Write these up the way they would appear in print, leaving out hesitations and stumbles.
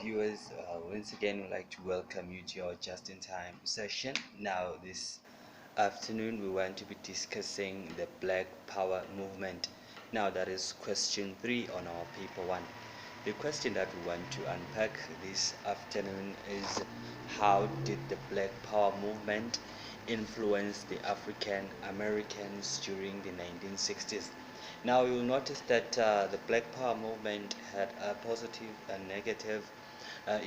viewers, once again, we'd like to welcome you to your just in time session. Now, this afternoon, we want to be discussing the Black Power movement. Now, that is question 3 on our paper 1. The question that we want to unpack this afternoon is, how did the Black Power movement influence the African Americans during the 1960s? Now you'll notice that the Black Power movement had a positive and negative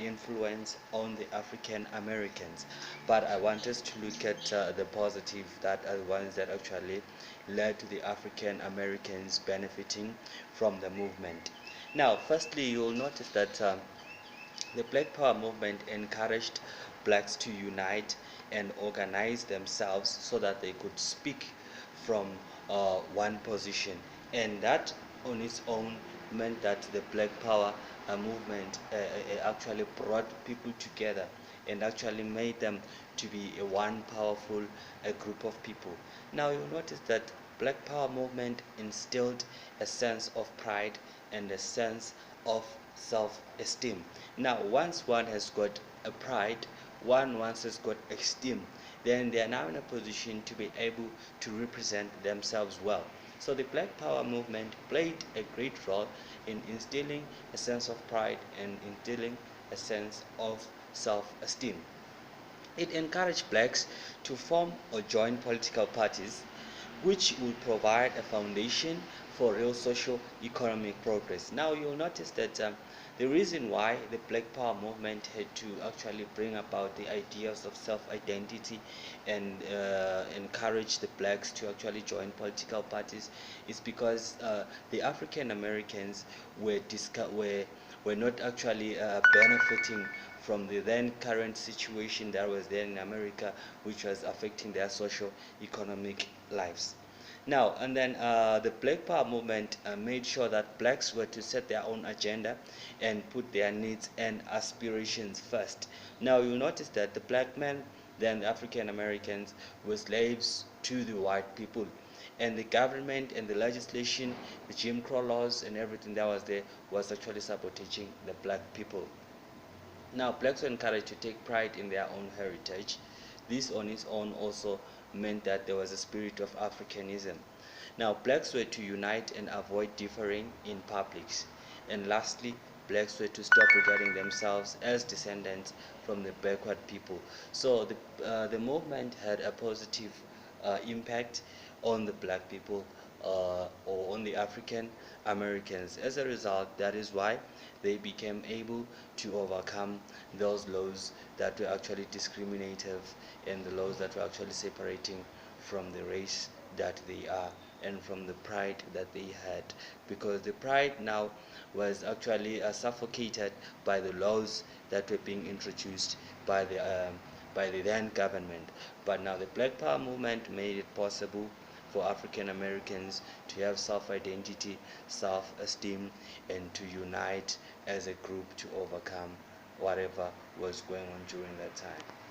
influence on the African Americans, but I want us to look at the positive, that are the ones that actually led to the African Americans benefiting from the movement. Now, firstly, you'll notice that the Black Power movement encouraged blacks to unite and organize themselves so that they could speak from one position, and that on its own meant that the Black Power movement actually brought people together and actually made them to be a one powerful group of people. Now you'll notice that Black Power movement instilled a sense of pride and a sense of self-esteem. Now once one has got a pride, one once has got esteem, then they are now in a position to be able to represent themselves well. So the Black Power movement played a great role in instilling a sense of pride and instilling a sense of self-esteem. It encouraged blacks to form or join political parties, which would provide a foundation for real social economic progress. Now you'll notice that the reason why the Black Power movement had to actually bring about the ideas of self-identity and encourage the blacks to actually join political parties is because the African Americans were not actually benefiting from the then current situation that was there in America, which was affecting their social economic lives. Now, and then the Black Power movement made sure that blacks were to set their own agenda and put their needs and aspirations first. Now, you'll notice that the black men, then the African Americans, were slaves to the white people. And the government and the legislation, the Jim Crow laws and everything that was there was actually sabotaging the black people. Now, blacks were encouraged to take pride in their own heritage. This on its own also meant that there was a spirit of Africanism. Now, blacks were to unite and avoid differing in publics. And lastly, blacks were to stop regarding themselves as descendants from the backward people. So the movement had a positive impact on the black people or on the African Americans. As a result, that is why they became able to overcome those laws that were actually discriminative and the laws that were actually separating from the race that they are and from the pride that they had, because the pride now was actually suffocated by the laws that were being introduced by the then government. But now the Black Power movement made it possible for African Americans to have self-identity, self-esteem, and to unite as a group to overcome whatever was going on during that time.